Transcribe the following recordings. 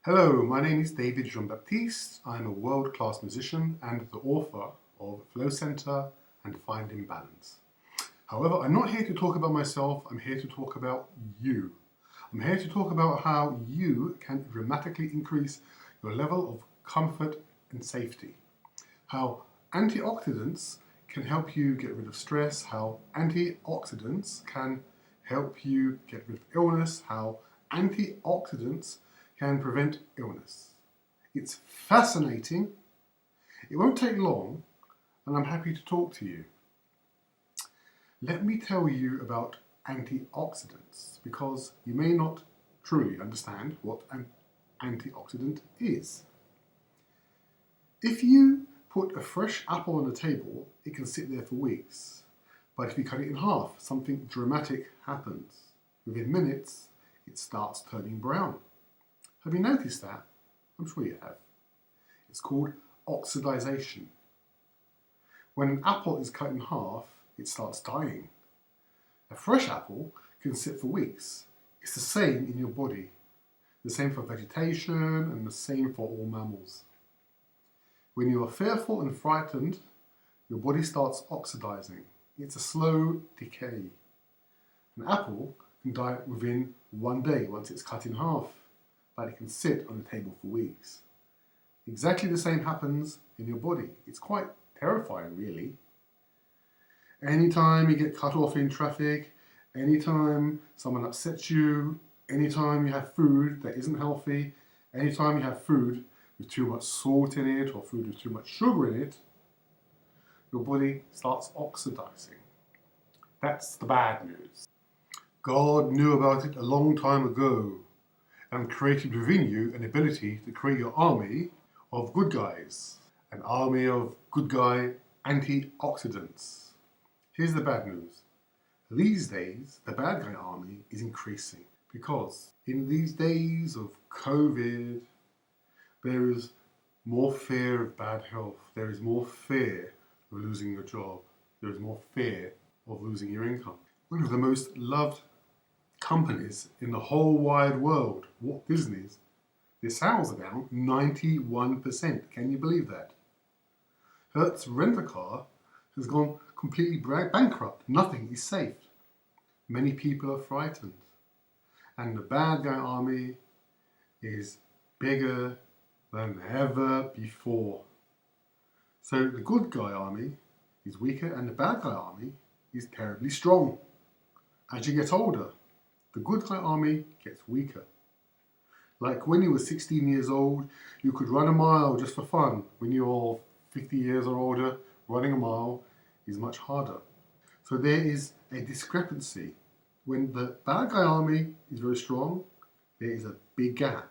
Hello, my name is David Jean-Baptiste. I'm a world-class musician and the author of Flow Center and Finding Balance. However, I'm not here to talk about myself, I'm here to talk about you. I'm here to talk about how you can dramatically increase your level of comfort and safety. How antioxidants can help you get rid of stress, how antioxidants can help you get rid of illness, how antioxidants can prevent illness. It's fascinating. It won't take long, and I'm happy to talk to you. Let me tell you about antioxidants, because you may not truly understand what an antioxidant is. If you put a fresh apple on the table, it can sit there for weeks. But if you cut it in half, something dramatic happens. Within minutes, it starts turning brown. Have you noticed that? I'm sure you have. It's called oxidization. When an apple is cut in half, it starts dying. A fresh apple can sit for weeks. It's the same in your body. The same for vegetation and the same for all mammals. When you are fearful and frightened, your body starts oxidizing. It's a slow decay. An apple can die within 1 day once it's cut in half, but it can sit on the table for weeks. Exactly the same happens in your body. It's quite terrifying, really. Anytime you get cut off in traffic, anytime someone upsets you, anytime you have food that isn't healthy, anytime you have food with too much salt in it or food with too much sugar in it, your body starts oxidizing. That's the bad news. God knew about it a long time ago and created within you an ability to create your army of good guys, an army of good guy antioxidants. Here's the bad news. These days, the bad guy army is increasing because in these days of COVID, there is more fear of bad health. There is more fear of losing your job. There is more fear of losing your income. One of the most loved companies in the whole wide world, Walt Disney's, their sales are down 91%. Can you believe that? Hertz Rent-A-Car has gone completely bankrupt. Nothing is safe. Many people are frightened. And the bad guy army is bigger than ever before. So the good guy army is weaker and the bad guy army is terribly strong. As you get older, the good guy army gets weaker. Like when you were 16 years old, you could run a mile just for fun. When you're 50 years or older, running a mile is much harder. So there is a discrepancy. When the bad guy army is very strong, there is a big gap.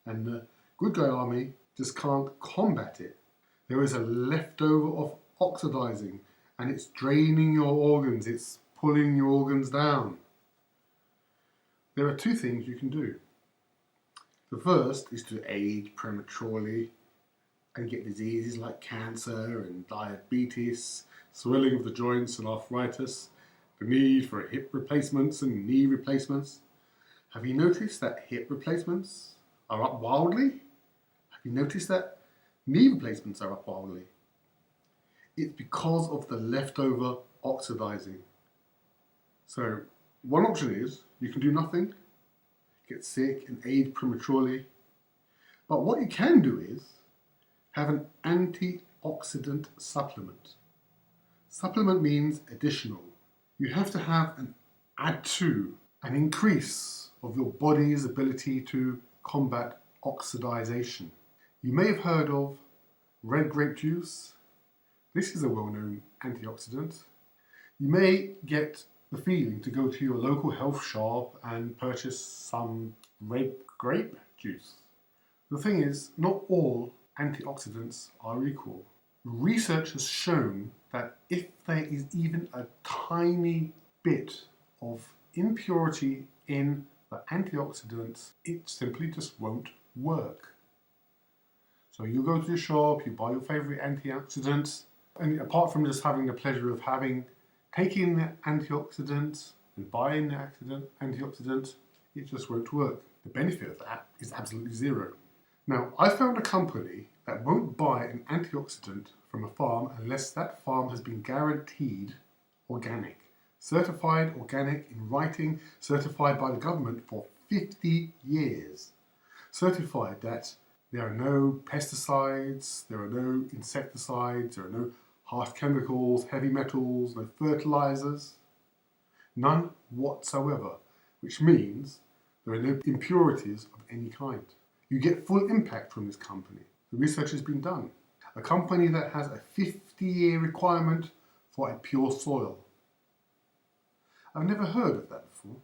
And the good guy army just can't combat it. There is a leftover of oxidizing, and it's draining your organs, it's pulling your organs down. There are two things you can do. The first is to age prematurely and get diseases like cancer and diabetes, swelling of the joints and arthritis, the need for hip replacements and knee replacements. Have you noticed that hip replacements are up wildly? Have you noticed that knee replacements are up wildly? It's because of the leftover oxidizing. So one option is you can do nothing, get sick and age prematurely. But what you can do is have an antioxidant supplement. Supplement means additional. You have to have an add to, an increase of your body's ability to combat oxidization. You may have heard of red grape juice. This is a well-known antioxidant. You may get the feeling to go to your local health shop and purchase some red grape juice. The thing is, not all antioxidants are equal. Research has shown that if there is even a tiny bit of impurity in the antioxidants, it simply just won't work. So you go to the shop, you buy your favorite antioxidants, and apart from just having the pleasure of taking the antioxidant and buying the antioxidant, it just won't work. The benefit of that is absolutely zero. Now, I found a company that won't buy an antioxidant from a farm unless that farm has been guaranteed organic. Certified organic in writing, certified by the government for 50 years. Certified that there are no pesticides, there are no insecticides, there are no harsh chemicals, heavy metals, no fertilizers. None whatsoever, which means there are no impurities of any kind. You get full impact from this company. The research has been done. A company that has a 50-year requirement for a pure soil. I've never heard of that before.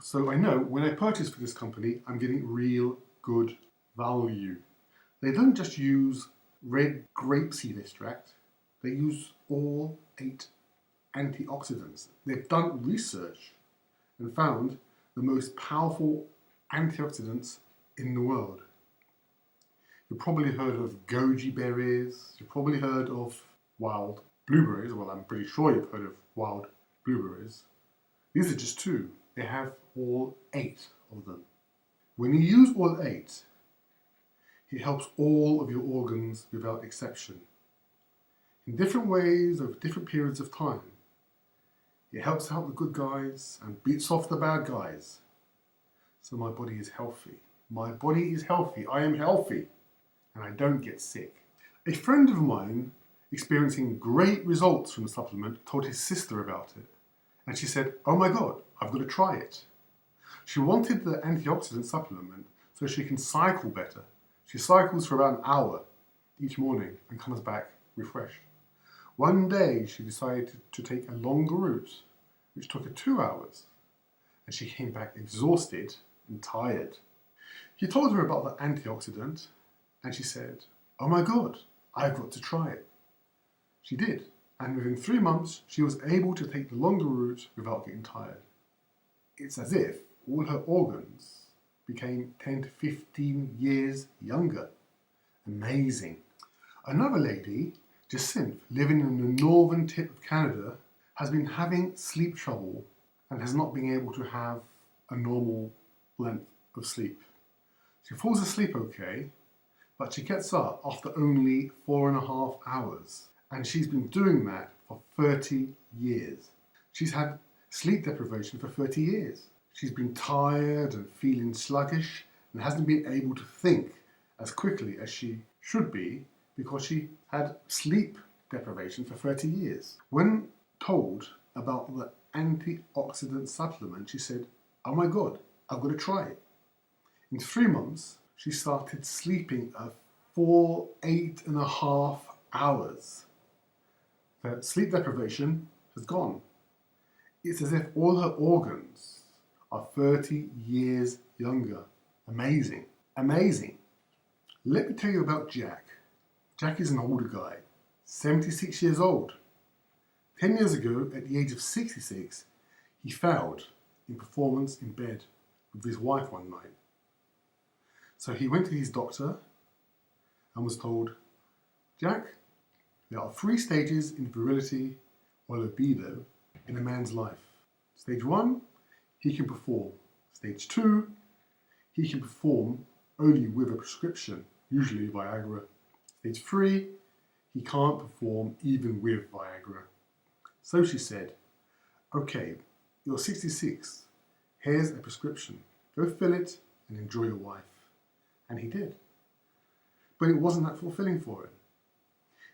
So I know when I purchase for this company, I'm getting real good value. They don't just use red grapeseed extract, they use all 8 antioxidants. They've done research and found the most powerful antioxidants in the world. You've probably heard of goji berries, you've probably heard of wild blueberries. Well, I'm pretty sure you've heard of wild blueberries. These are just 2. They have all 8 of them. When you use all 8, it helps all of your organs without exception. In different ways over different periods of time. It helps out the good guys and beats off the bad guys. So my body is healthy. My body is healthy. I am healthy. And I don't get sick. A friend of mine experiencing great results from the supplement told his sister about it. And she said, "Oh my God, I've got to try it." She wanted the antioxidant supplement so she can cycle better. She cycles for about an hour each morning and comes back refreshed. One day she decided to take a longer route, which took her 2 hours, and she came back exhausted and tired. He told her about the antioxidant, and she said, "Oh my God, I've got to try it." She did, and within 3 months she was able to take the longer route without getting tired. It's as if all her organs became 10 to 15 years younger. Amazing. Another lady, Jacinth, living in the northern tip of Canada, has been having sleep trouble and has not been able to have a normal length of sleep. She falls asleep okay, but she gets up after only 4.5 hours. And she's been doing that for 30 years. She's had sleep deprivation for 30 years. She's been tired and feeling sluggish and hasn't been able to think as quickly as she should be because she had sleep deprivation for 30 years. When told about the antioxidant supplement, she said, "Oh my God, I've got to try it." In 3 months, she started sleeping for 8.5 hours. Her sleep deprivation has gone. It's as if all her organs are 30 years younger. Amazing. Amazing. Let me tell you about Jack. Jack is an older guy, 76 years old. 10 years ago, at the age of 66, he failed in performance in bed with his wife one night. So he went to his doctor and was told, "Jack, there are 3 stages in virility or libido in a man's life. Stage 1, he can perform. Stage 2, he can perform only with a prescription, usually Viagra. Stage 3, he can't perform even with Viagra." So she said, "Okay, you're 66. Here's a prescription. Go fill it and enjoy your wife." And he did. But it wasn't that fulfilling for him.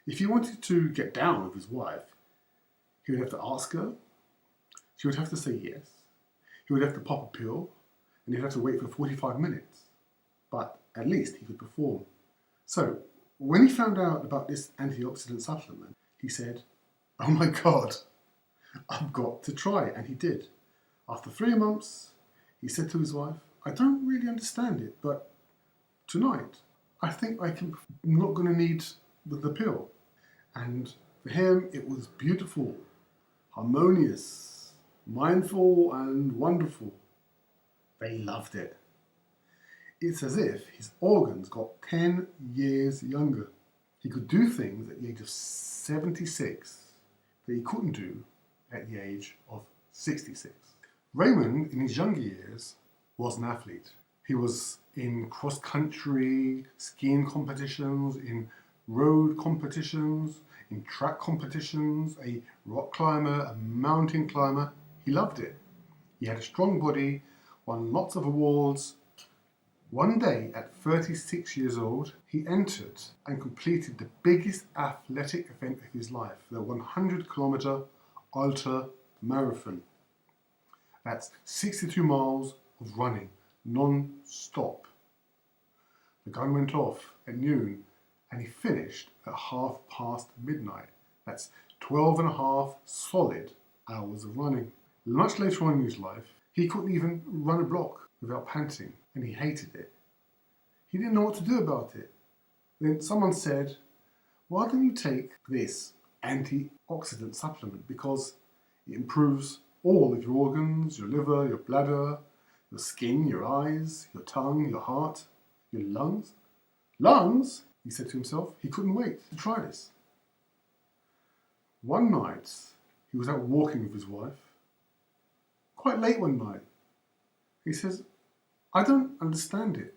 If he wanted to get down with his wife, he would have to ask her, she would have to say yes, he would have to pop a pill, and he'd have to wait for 45 minutes. But at least he could perform. So, when he found out about this antioxidant supplement, he said, "Oh my God, I've got to try it." And he did. After 3 months, he said to his wife, "I don't really understand it, but tonight, I think I'm not going to need the pill." And for him, it was beautiful, harmonious, mindful, and wonderful. They loved it. It's as if his organs got 10 years younger. He could do things at the age of 76 that he couldn't do at the age of 66. Raymond, in his younger years, was an athlete. He was in cross-country skiing competitions, in road competitions, in track competitions, a rock climber, a mountain climber. He loved it. He had a strong body, won lots of awards. One day, at 36 years old, he entered and completed the biggest athletic event of his life, the 100-kilometer ultra marathon. That's 62 miles of running, non-stop. The gun went off at noon and he finished at midnight. That's 12 and a half solid hours of running. Much later on in his life, he couldn't even run a block without panting, and he hated it. He didn't know what to do about it. Then someone said, why don't you take this antioxidant supplement, because it improves all of your organs, your liver, your bladder, your skin, your eyes, your tongue, your heart, your lungs. Lungs, he said to himself. He couldn't wait to try this. One night, he was out walking with his wife. Quite late one night. He says, I don't understand it.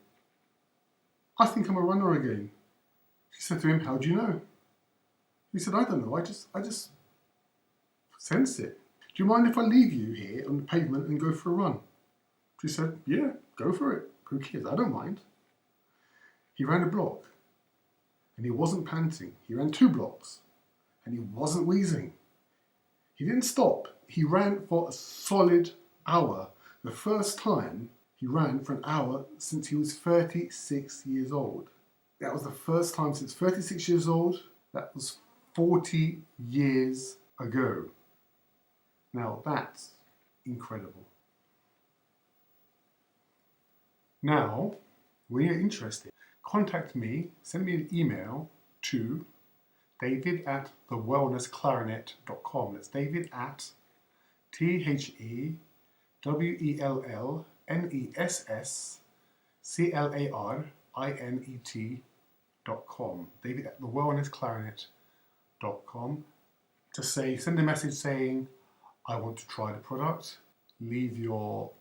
I think I'm a runner again. She said to him, how do you know? He said, I don't know, I just sense it. Do you mind if I leave you here on the pavement and go for a run? She said, yeah, go for it. Who cares? I don't mind. He ran a block and he wasn't panting. He ran 2 blocks and he wasn't wheezing. He didn't stop. He ran for a solid hour. The first time he ran for an hour since he was 36 years old. That was the first time since 36 years old. That was 40 years ago. Now that's incredible. Now, when you're interested, contact me, send me an email to david@thewellnessclarinet.com. That's david@thewellnessclarinet.com. david@thewellnessclarinet.com. To say, send a message saying, I want to try the product. Leave your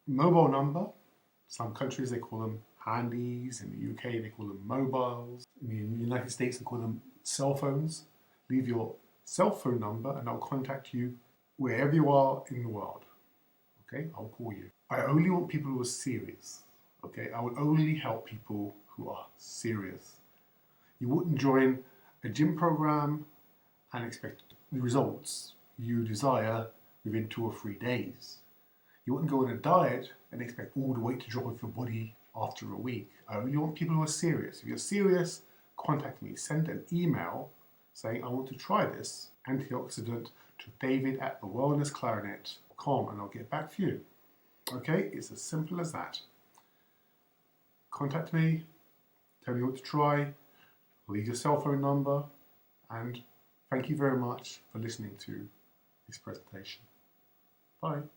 mobile number. Some countries they call them handies. In the UK they call them mobiles. In the United States they call them cell phones. Leave your cell phone number and I'll contact you wherever you are in the world. Okay, I'll call you. I only want people who are serious. Okay, I will only help people who are serious. You wouldn't join a gym program and expect the results you desire within 2 or 3 days. You wouldn't go on a diet and expect all the weight to drop off your body after a week. I only want people who are serious. If you're serious, contact me. Send an email saying I want to try this antioxidant to david@thewellnessclarinet.com and I'll get back to you. Okay, it's as simple as that. Contact me, tell me what to try, leave your cell phone number, and thank you very much for listening to this presentation. Bye.